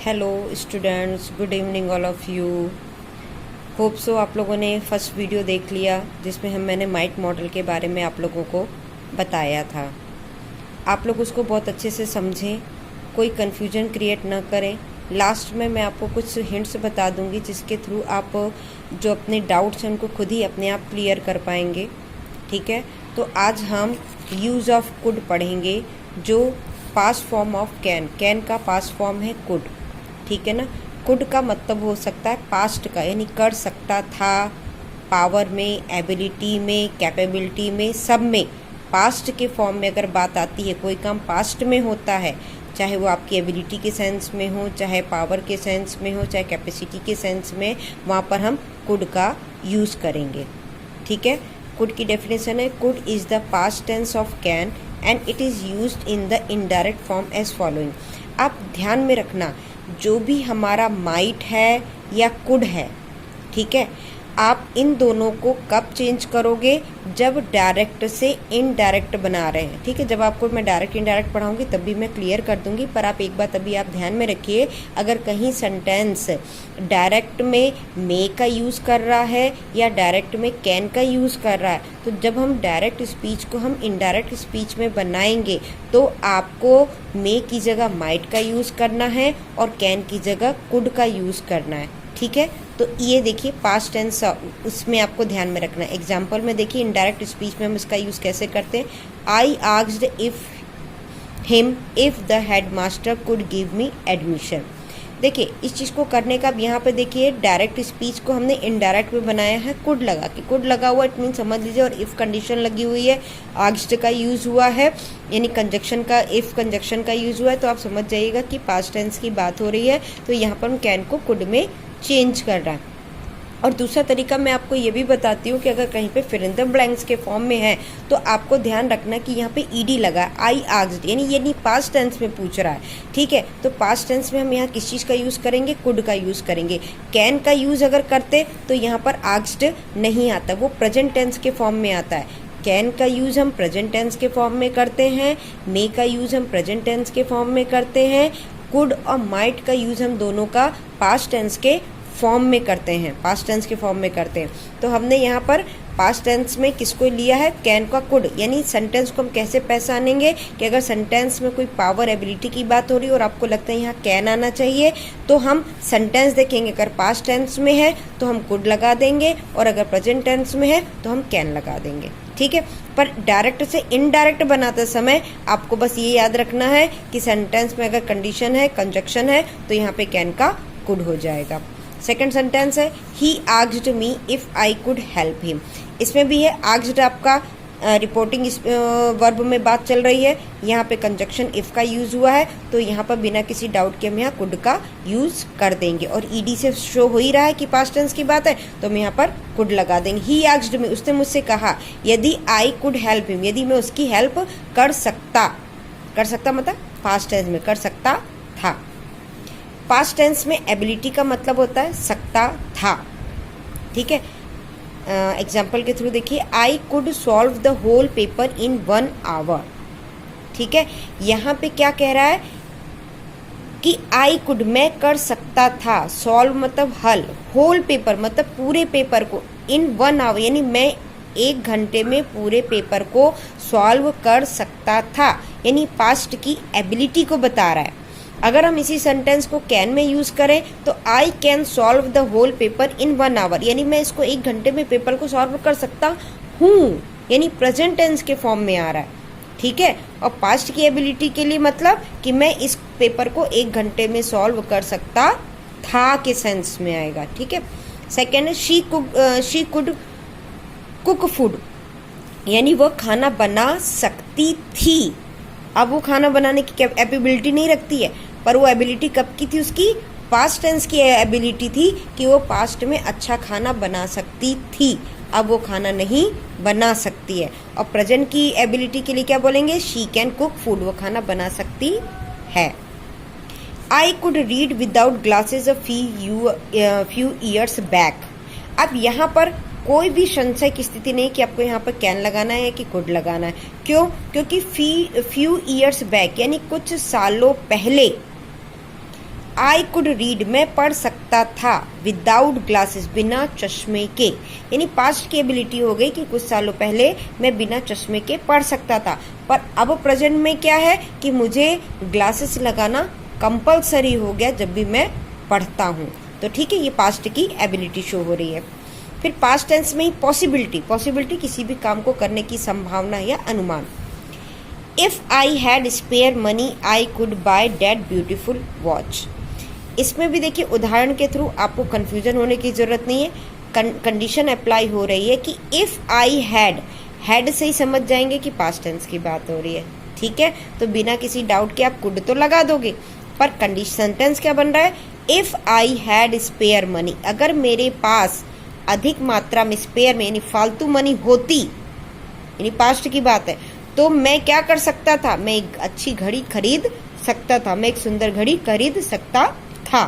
Hello students, good evening all of you. Hope so आप लोगों ने फर्स्ट वीडियो देख लिया जिसमें मैंने माइट मॉडल के बारे में आप लोगों को बताया था। आप लोग उसको बहुत अच्छे से समझें, कोई कन्फ्यूजन क्रिएट ना करें। लास्ट में मैं आपको कुछ हिंट्स बता दूंगी जिसके थ्रू आप जो अपने डाउट्स हैं उनको खुद ही अपने आप क्लियर कर पाएंगे। ठीक है, तो आज हम यूज़ ऑफ कुड पढ़ेंगे, जो past form of can. Can का पास्ट फॉर्म है कुड। ठीक है ना। कुड का मतलब हो सकता है पास्ट का, यानी कर सकता था, पावर में, एबिलिटी में, कैपेबिलिटी में, सब में पास्ट के फॉर्म में अगर बात आती है, कोई काम पास्ट में होता है, चाहे वो आपकी एबिलिटी के सेंस में हो, चाहे पावर के सेंस में हो, चाहे कैपेसिटी के सेंस में, वहाँ पर हम कुड का यूज़ करेंगे। ठीक है। कुड की डेफिनेशन है, could is the past tense of can and it is used in the indirect form as following. आप ध्यान में रखना, जो भी हमारा माइट है या कुड है, ठीक है, आप इन दोनों को कब चेंज करोगे? जब डायरेक्ट से इनडायरेक्ट बना रहे हैं। ठीक है, जब आपको मैं डायरेक्ट इनडायरेक्ट पढ़ाऊंगी तब भी मैं क्लियर कर दूंगी, पर आप एक बात अभी आप ध्यान में रखिए, अगर कहीं सेंटेंस डायरेक्ट में मे का यूज़ कर रहा है या डायरेक्ट में कैन का यूज़ कर रहा है, तो जब हम डायरेक्ट स्पीच को हम इनडायरेक्ट स्पीच में बनाएंगे तो आपको मे की जगह माइट का यूज़ करना है और कैन की जगह कुड का यूज़ करना है। ठीक है, तो ये देखिए पास्ट टेंस, उसमें आपको ध्यान में रखना है। एग्जाम्पल में देखिए, इनडायरेक्ट स्पीच में हम इसका यूज़ कैसे करते हैं। I asked him if the head master could give me admission. देखिए, इस चीज़ को करने का यहाँ पे देखिए, डायरेक्ट स्पीच को हमने इनडायरेक्ट में बनाया है कुड लगा के। कुड लगा हुआ इट मीन समझ लीजिए, और इफ़ कंडीशन लगी हुई है, आस्क्ड का यूज़ हुआ है, यानी कंजक्शन का, इफ़ कंजक्शन का यूज़ हुआ है, तो आप समझ जाइएगा कि पास्ट टेंस की बात हो रही है। तो यहाँ पर हम कैन को कुड में चेंज कर रहा है। और दूसरा तरीका मैं आपको ये भी बताती हूँ कि अगर कहीं पे फिल इन द ब्लैंक्स के फॉर्म में है तो आपको ध्यान रखना कि यहाँ पे ईडी लगा, आई आस्क्ड, यानी ये नहीं पास्ट टेंस में पूछ रहा है। ठीक है, तो पास्ट टेंस में हम यहाँ किस चीज़ का यूज़ करेंगे? कुड का यूज़ करेंगे। कैन का यूज़ अगर करते तो यहाँ पर आस्क्ड नहीं आता, वो प्रेजेंट टेंस के फॉर्म में आता है। कैन का यूज़ हम प्रेजेंट टेंस के फॉर्म में करते हैं, मे का यूज़ हम प्रेजेंट टेंस के फॉर्म में करते हैं, कुड और माइट का यूज़ हम दोनों का पास्ट टेंस के फॉर्म में करते हैं, पास्ट टेंस के फॉर्म में करते हैं। तो हमने यहाँ पर पास्ट टेंस में किसको लिया है? कैन का कुड। यानी सेंटेंस को हम कैसे पहचानेंगे कि अगर सेंटेंस में कोई पावर एबिलिटी की बात हो रही है और आपको लगता है यहाँ कैन आना चाहिए, तो हम सेंटेंस देखेंगे, अगर पास्ट टेंस में है तो हम कुड लगा देंगे और अगर प्रेजेंट टेंस में है तो हम कैन लगा देंगे। ठीक है, पर डायरेक्ट से इनडायरेक्ट बनाते समय आपको बस ये याद रखना है कि सेंटेंस में अगर कंडीशन है, कंजक्शन है, तो यहाँ पे कैन का कुड हो जाएगा। सेकेंड सेंटेंस है, he asked me if I could help him. इसमें भी है आस्क्ड, आपका रिपोर्टिंग वर्ब में बात चल रही है, यहाँ पे कंजक्शन इफ का यूज हुआ है, तो यहाँ पर बिना किसी डाउट के हम यहाँ कुड का यूज कर देंगे। और ईडी से शो हो ही रहा है कि पास्ट टेंस की बात है, तो हम यहाँ पर कुड लगा देंगे। ही आस्क्ड मी, उसने मुझसे कहा, यदि आई कुड हेल्प हिम, यदि मैं उसकी हेल्प कर सकता मतलब पास्ट टेंस में कर सकता था। पास्ट टेंस में एबिलिटी का मतलब होता है सकता था। ठीक है, एग्जाम्पल के थ्रू देखिए, I could solve the whole paper in 1 hour. ठीक है, यहाँ पे क्या कह रहा है कि आई कुड, मैं कर सकता था, सॉल्व मतलब हल, होल पेपर मतलब पूरे पेपर को, इन 1 आवर यानी मैं 1 घंटे में पूरे पेपर को सॉल्व कर सकता था, यानी पास्ट की एबिलिटी को बता रहा है। अगर हम इसी सेंटेंस को कैन में यूज़ करें तो I can solve the whole paper in 1 hour, यानी मैं इसको 1 घंटे में पेपर को सॉल्व कर सकता हूँ, यानी प्रेजेंट टेंस के फॉर्म में आ रहा है। ठीक है, और पास्ट की एबिलिटी के लिए मतलब कि मैं इस पेपर को 1 घंटे में सॉल्व कर सकता था के सेंस में आएगा। ठीक है, सेकेंड है, शी कुड कुक फूड, यानी वह खाना बना सकती थी। अब वो खाना बनाने की एबिलिटी नहीं रखती है, पर वो एबिलिटी कब की थी? उसकी पास्ट टेंस की एबिलिटी थी कि वो पास्ट में अच्छा खाना बना सकती थी। अब वो खाना नहीं बना सकती है। और प्रेजेंट की एबिलिटी के लिए क्या बोलेंगे? शी कैन कुक फूड, वो खाना बना सकती है। I could read without glasses a few years back. अब यहाँ पर कोई भी संशय की स्थिति नहीं कि आपको यहाँ पर कैन लगाना है कि कुड लगाना है। क्यों? क्योंकि फ्यू ईयर्स बैक यानी कुछ सालों पहले आई कुड रीड, मैं पढ़ सकता था, विदाउट ग्लासेस, बिना चश्मे के। यानी पास्ट की एबिलिटी हो गई कि कुछ सालों पहले मैं बिना चश्मे के पढ़ सकता था, पर अब प्रेजेंट में क्या है कि मुझे ग्लासेस लगाना कंपलसरी हो गया जब भी मैं पढ़ता हूँ। तो ठीक है, ये पास्ट की एबिलिटी शो हो रही है। फिर पास्ट टेंस में ही पॉसिबिलिटी किसी भी काम को करने की संभावना या अनुमान। If I had spare money I could buy that beautiful watch. इसमें भी देखिए उदाहरण के थ्रू आपको कंफ्यूजन होने की जरूरत नहीं है, कंडीशन अप्लाई हो रही है कि इफ आई हैड से ही समझ जाएंगे कि पास्ट टेंस की बात हो रही है। ठीक है, तो बिना किसी डाउट के आप कुड तो लगा दोगे, पर कंडीशन सेंटेंस क्या बन रहा है, if I had spare money, अगर मेरे पास अधिक मात्रा में स्पेयर में यानी फालतू मनी होती, यानी पास्ट की बात है, तो मैं क्या कर सकता था, मैं एक अच्छी घड़ी खरीद सकता था, मैं एक सुंदर घड़ी खरीद सकता था।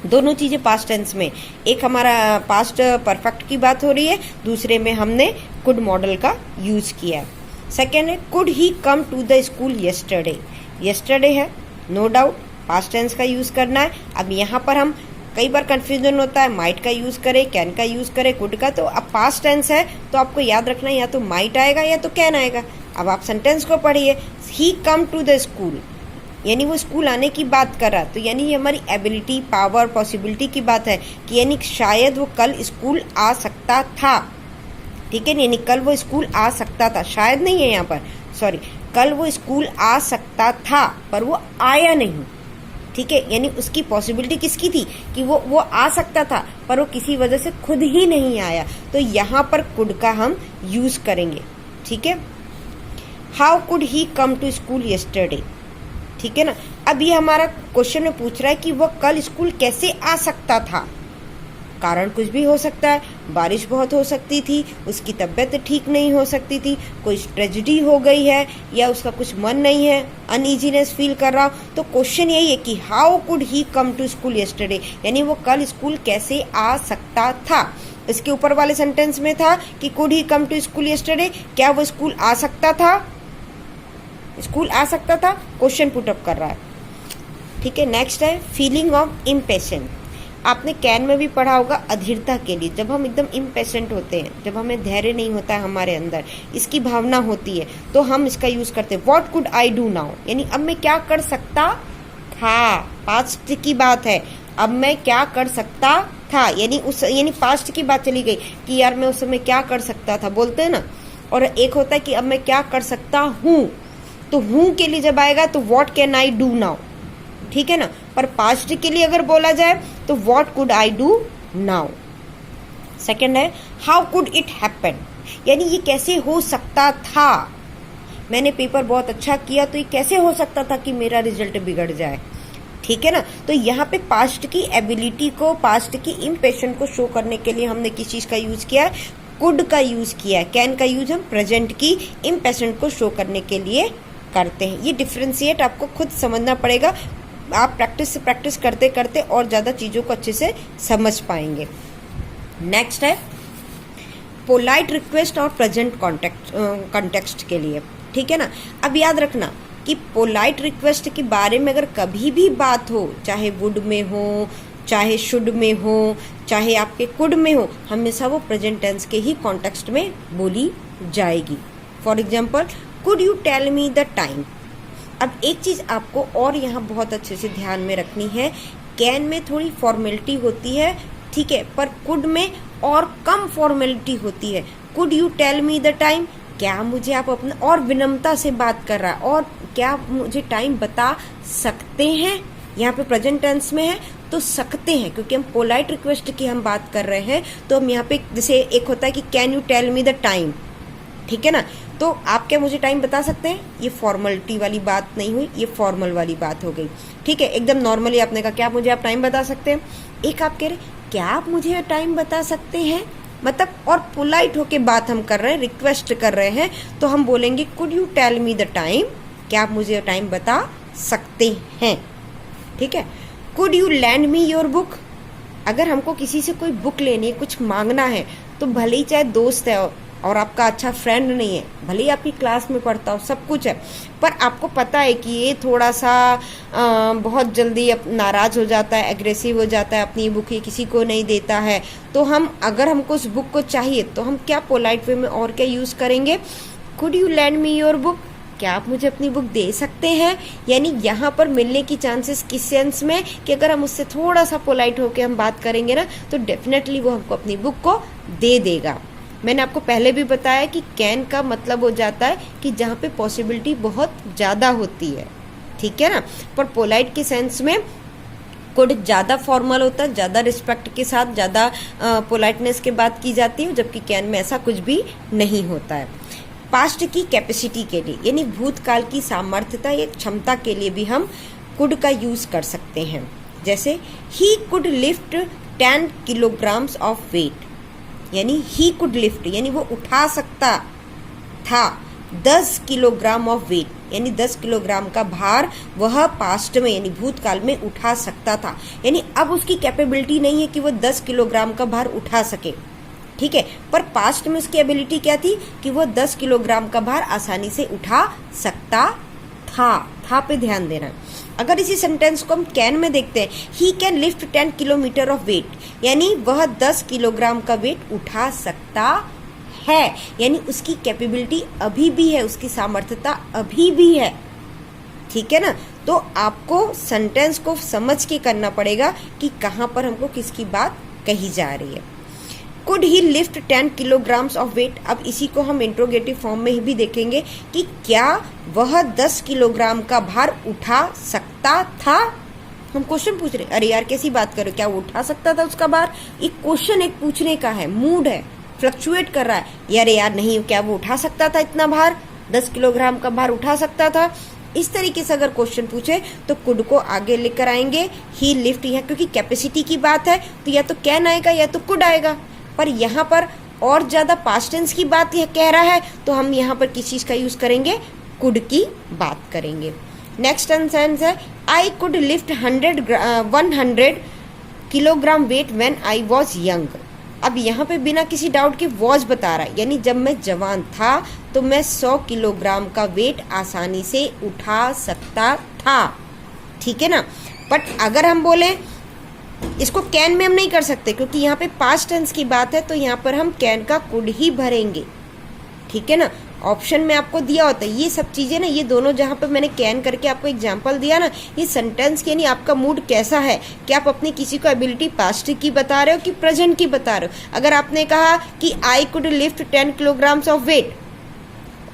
दोनों चीजें पास्ट टेंस में, एक हमारा पास्ट परफेक्ट की बात हो रही है, दूसरे में हमने कुड मॉडल का यूज किया है। सेकेंड है could he come to the school yesterday. Yesterday है, नो डाउट पास्ट टेंस का यूज करना है। अब यहाँ पर हम कई बार कंफ्यूजन होता है, माइट का यूज करें, कैन का यूज करें, कुड का। तो अब पास्ट टेंस है तो आपको याद रखना है या तो माइट आएगा या तो कैन आएगा। अब आप सेंटेंस को पढ़िए, ही कम टू द स्कूल, यानी वो स्कूल आने की बात कर रहा, तो यानी ये हमारी एबिलिटी, पावर, पॉसिबिलिटी की बात है कि यानी शायद वो कल स्कूल आ सकता था। ठीक है, यानी कल वो स्कूल आ सकता था, शायद नहीं है यहाँ पर, सॉरी, कल वो स्कूल आ सकता था पर वो आया नहीं। ठीक है, यानी उसकी पॉसिबिलिटी किसकी थी कि वो आ सकता था पर वो किसी वजह से खुद ही नहीं आया, तो यहाँ पर कुड का हम यूज करेंगे। ठीक है, how could he come to school yesterday. ठीक है ना, अब ये हमारा क्वेश्चन में पूछ रहा है कि वो कल स्कूल कैसे आ सकता था। कारण कुछ भी हो सकता है, बारिश बहुत हो सकती थी, उसकी तबीयत ठीक नहीं हो सकती थी, कोई ट्रेजेडी हो गई है, या उसका कुछ मन नहीं है, अनईजीनेस फील कर रहा हो। तो क्वेश्चन यही है कि how could he come to school yesterday, यानी वो कल स्कूल कैसे आ सकता था। इसके ऊपर वाले सेंटेंस में था कि could he come to school yesterday, क्या वो स्कूल आ सकता था, स्कूल आ सकता था, क्वेश्चन पुट अप कर रहा है। ठीक है, नेक्स्ट है फीलिंग ऑफ इम्पेशेंट। आपने कैन में भी पढ़ा होगा अधीरता के लिए, जब हम एकदम इम्पेशेंट होते हैं, जब हमें धैर्य नहीं होता है हमारे अंदर, इसकी भावना होती है, तो हम इसका यूज करते हैं। What could I do now, यानी अब मैं क्या कर सकता था, पास्ट की बात है, अब मैं क्या कर सकता था, यानी पास्ट की बात चली गई कि यार मैं उस समय क्या कर सकता था, बोलते हैं ना। और एक होता है कि अब मैं क्या कर सकता हूँ, तो हूँ के लिए जब आएगा तो what can I do now. ठीक है ना, पर पास्ट के लिए अगर बोला जाए तो what could I do now. Second है हाउ कुड इट हैपन, यानी ये कैसे हो सकता था, मैंने पेपर बहुत अच्छा किया तो ये कैसे हो सकता था कि मेरा रिजल्ट बिगड़ जाए। ठीक है ना, तो यहाँ पे पास्ट की एबिलिटी को, पास्ट की इम्पेशेंट को शो करने के लिए हमने किस चीज का यूज किया है, कुड का यूज किया है। कैन का यूज हम प्रेजेंट की इम्पेशेंट को शो करने के लिए करते हैं। ये डिफ्रेंशिएट आपको खुद समझना पड़ेगा, आप प्रैक्टिस करते करते और ज्यादा चीजों को अच्छे से समझ पाएंगे। नेक्स्ट है पोलाइट रिक्वेस्ट और प्रेजेंट कॉन्टेक्स्ट के लिए। ठीक है ना, अब याद रखना कि पोलाइट रिक्वेस्ट के बारे में अगर कभी भी बात हो, चाहे वुड में हो, चाहे शुड में हो, चाहे आपके कुड में हो, हमेशा वो प्रेजेंट टेंस के ही कॉन्टेक्स्ट में बोली जाएगी। For example could you tell me the time. अब एक चीज आपको और यहाँ बहुत अच्छे से ध्यान में रखनी है, कैन में थोड़ी फॉर्मेलिटी होती है, ठीक है, पर कुड में और कम फॉर्मेलिटी होती है। Could you tell me the time, क्या मुझे आप अपने, और विनम्रता से बात कर रहा है, और क्या मुझे टाइम बता सकते हैं, यहाँ पे प्रेजेंट टेंस में है तो सकते हैं, क्योंकि हम पोलाइट रिक्वेस्ट की हम बात कर रहे हैं। तो हम यहाँ पे जैसे एक होता है कि can you tell me the time, ठीक है ना, तो आप क्या मुझे टाइम बता सकते हैं, ये फॉर्मेलिटी वाली बात नहीं हुई, ये फॉर्मल वाली बात हो गई। ठीक है, एकदम नॉर्मली आपने कहा क्या मुझे आप टाइम बता सकते हैं, एक आप कह रहे क्या आप मुझे टाइम बता सकते हैं, मतलब और पोलाइट होके बात हम कर रहे हैं, रिक्वेस्ट कर रहे हैं, तो हम बोलेंगे could you tell me the time, क्या आप मुझे टाइम बता सकते हैं। ठीक है, could you lend me your book, अगर हमको किसी से कोई बुक लेनी है, कुछ मांगना है, तो भले ही चाहे दोस्त है और आपका अच्छा फ्रेंड नहीं है, भले ही आपकी क्लास में पढ़ता हो, सब कुछ है, पर आपको पता है कि ये थोड़ा सा बहुत जल्दी नाराज हो जाता है, एग्रेसिव हो जाता है, अपनी बुक ये किसी को नहीं देता है, तो हम अगर हमको उस बुक को चाहिए तो हम क्या पोलाइट वे में और क्या यूज करेंगे, could you lend me your book, क्या आप मुझे अपनी बुक दे सकते हैं। यानी यहाँ पर मिलने की चांसेस किस सेंस में कि अगर हम उससे थोड़ा सा पोलाइट होकर हम बात करेंगे ना तो डेफिनेटली वो हमको अपनी बुक को दे देगा। मैंने आपको पहले भी बताया कि कैन का मतलब हो जाता है कि जहाँ पे पॉसिबिलिटी बहुत ज़्यादा होती है, ठीक है ना। पर पोलाइट के सेंस में कुड ज़्यादा फॉर्मल होता है, ज़्यादा रिस्पेक्ट के साथ, ज़्यादा पोलाइटनेस के बात की जाती है, जबकि कैन में ऐसा कुछ भी नहीं होता है। पास्ट की कैपेसिटी के लिए यानी भूतकाल की सामर्थ्यता या क्षमता के लिए भी हम कुड का यूज कर सकते हैं। जैसे he could lift 10 kilograms of weight, यानी ही कुड लिफ्ट यानी वो उठा सकता था 10 किलोग्राम ऑफ वेट, यानी 10 किलोग्राम का भार वह पास्ट में यानी भूतकाल में उठा सकता था। यानी अब उसकी कैपेबिलिटी नहीं है कि वो 10 किलोग्राम का भार उठा सके, ठीक है, पर पास्ट में उसकी एबिलिटी क्या थी कि वो 10 किलोग्राम का भार आसानी से उठा सकता था पे ध्यान देना। अगर इसी सेंटेंस को हम कैन में देखते हैं, he can lift 10 kilometre of weight, यानी वह 10 किलोग्राम का वेट उठा सकता है, यानी उसकी कैपेबिलिटी अभी भी है, उसकी सामर्थ्यता अभी भी है, ठीक है ना। तो आपको सेंटेंस को समझ के करना पड़ेगा कि कहाँ पर हमको किसकी बात कही जा रही है। Could he lift 10 kilograms of weight, अब इसी को हम इंट्रोगेटिव फॉर्म में भी देखेंगे कि क्या वह 10 किलोग्राम का भार उठा सकता था। हम क्वेश्चन पूछ रहे, अरे यार कैसी बात करो, क्या वो उठा सकता था उसका भार। एक क्वेश्चन एक पूछने का है, मूड है, फ्लक्चुएट कर रहा है, यार नहीं, क्या वो उठा सकता था इतना भार, 10 किलोग्राम का भार उठा सकता था। इस तरीके से अगर क्वेश्चन पूछे तो कुड को आगे लेकर आएंगे। ही लिफ्ट यहाँ क्योंकि कैपेसिटी की बात है तो या तो कैन आएगा या तो कुड आएगा, पर यहाँ पर और ज्यादा पास्ट टेंस की बात यह कह रहा है तो हम यहाँ पर किस चीज का यूज करेंगे, कुड की बात करेंगे। नेक्स्ट सेंटेंस है आई could lift 100 kilogram weight when I was young. अब यहाँ पे बिना किसी डाउट के वॉज बता रहा है, यानी जब मैं जवान था तो मैं 100 किलोग्राम का वेट आसानी से उठा सकता था, ठीक है ना। बट अगर हम बोले इसको कैन में हम नहीं कर सकते क्योंकि यहाँ पे पास्ट टेंस की बात है, तो यहाँ पर हम कैन का कुड ही भरेंगे, ठीक है ना। ऑप्शन में आपको दिया होता है ये सब चीजें ना, ये दोनों जहाँ पे मैंने कैन करके आपको एग्जांपल दिया ना, ये सेंटेंस के यानी आपका मूड कैसा है, कि आप अपनी किसी को एबिलिटी पास्ट की बता रहे हो कि प्रेजेंट की बता रहे हो। अगर आपने कहा कि I could lift 10 kilograms of weight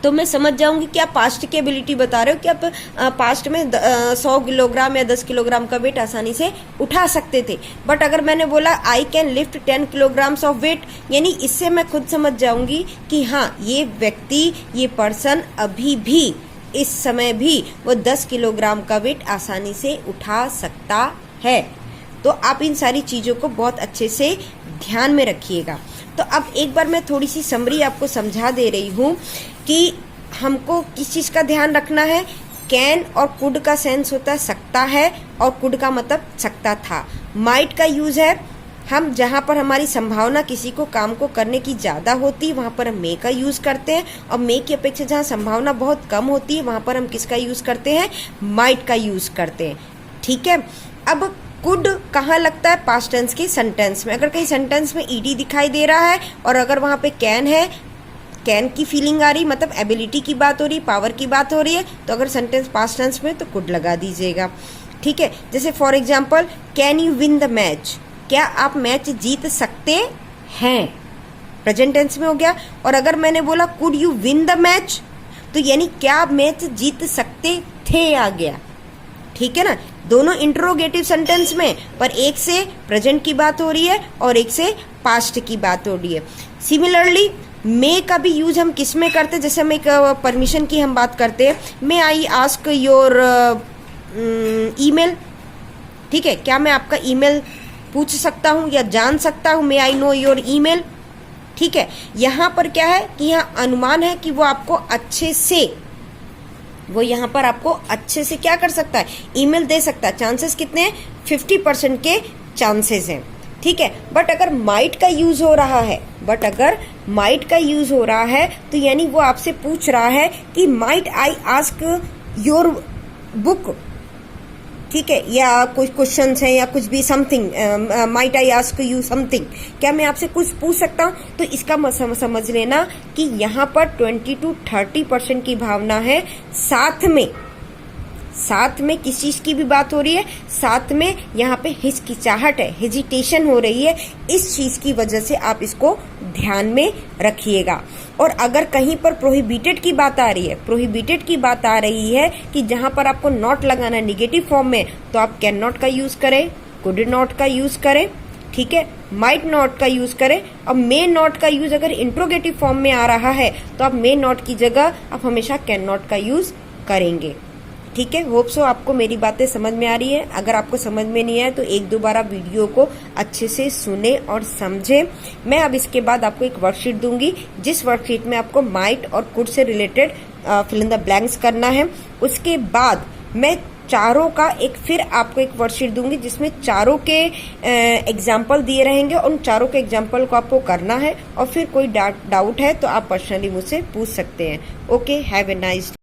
तो मैं समझ जाऊंगी कि आप पास्ट की एबिलिटी बता रहे हो कि आप पास्ट में 100 किलोग्राम या 10 किलोग्राम का वेट आसानी से उठा सकते थे। बट अगर मैंने बोला I can lift 10 kilograms of weight, यानी इससे मैं खुद समझ जाऊंगी कि हाँ ये व्यक्ति, ये पर्सन अभी भी इस समय भी वो 10 किलोग्राम का वेट आसानी से उठा सकता है। तो आप इन सारी चीजों को बहुत अच्छे से ध्यान में रखिएगा। तो अब एक बार मैं थोड़ी सी समरी आपको समझा दे रही हूँ कि हमको किस चीज का ध्यान रखना है। कैन और कुड का सेंस होता है सकता है, और कुड का मतलब सकता था। माइट का यूज है हम जहाँ पर हमारी संभावना किसी को काम को करने की ज्यादा होती है वहां पर हम मे का यूज करते हैं, और मे की अपेक्षा जहाँ संभावना बहुत कम होती है वहां पर हम किसका यूज करते हैं, माइट का यूज करते हैं, ठीक है। अब कुड कहाँ लगता है, पास्ट टेंस के सेंटेंस में। अगर कहीं सेंटेंस में ईडी दिखाई दे रहा है और अगर वहां पे कैन है, कैन की फीलिंग आ रही, मतलब एबिलिटी की बात हो रही, पावर की बात हो रही है, तो अगर सेंटेंस पास्ट टेंस में तो कुड लगा दीजिएगा, ठीक है। जैसे for example can you win the match, क्या आप मैच जीत सकते हैं, प्रेजेंट टेंस में हो गया। और अगर मैंने बोला could you win the match तो यानी क्या आप मैच जीत सकते थे आ गया, ठीक है ना। दोनों इंट्रोगेटिव सेंटेंस में, पर एक से प्रेजेंट की बात हो रही है और एक से पास्ट की बात हो रही है। सिमिलरली मे का भी यूज हम किस में करते हैं, जैसे हम एक परमिशन की हम बात करते हैं, मे आई आस्क योर ईमेल, ठीक है, क्या मैं आपका ईमेल पूछ सकता हूँ या जान सकता हूँ, मे आई नो योर ईमेल, ठीक है। यहाँ पर क्या है कि यहाँ अनुमान है कि वो आपको अच्छे से, वो यहाँ पर आपको अच्छे से क्या कर सकता है, ईमेल दे सकता है। चांसेस कितने हैं, 50% के चांसेस हैं, ठीक है। बट अगर माइट का यूज हो रहा है, तो यानी वो आपसे पूछ रहा है कि might I ask your book, ठीक है, या कुछ क्वेश्चंस हैं या कुछ भी something, might I ask you something, क्या मैं आपसे कुछ पूछ सकता हूं? तो इसका समझ लेना कि यहाँ पर 20 to 30% की भावना है, साथ में किस चीज की भी बात हो रही है, साथ में यहाँ पे हिचकिचाहट है, हेजिटेशन हो रही है। इस चीज की वजह से आप इसको ध्यान में रखिएगा। और अगर कहीं पर प्रोहिबिटेड की बात आ रही है, कि जहां पर आपको नॉट लगाना है निगेटिव फॉर्म में, तो आप कैन नॉट का यूज करें, कुड नॉट का यूज करें, ठीक है, माइट नॉट का यूज करें। और मे नॉट का यूज अगर इंट्रोगेटिव फॉर्म में आ रहा है, तो आप मे नॉट की जगह आप हमेशा कैन नॉट का यूज करेंगे, ठीक है। होप सो आपको मेरी बातें समझ में आ रही है। अगर आपको समझ में नहीं आए तो एक दो बार वीडियो को अच्छे से सुने और समझे। मैं अब इसके बाद आपको एक वर्कशीट दूंगी, जिस वर्कशीट में आपको माइट और कुड से related fill in the blanks करना है। उसके बाद मैं चारों का फिर आपको एक वर्कशीट दूंगी, जिसमें चारों के एग्जाम्पल दिए रहेंगे। उन चारों के एग्जाम्पल को आपको करना है, और फिर कोई डाउट है तो आप पर्सनली मुझसे पूछ सकते हैं। Okay, have a nice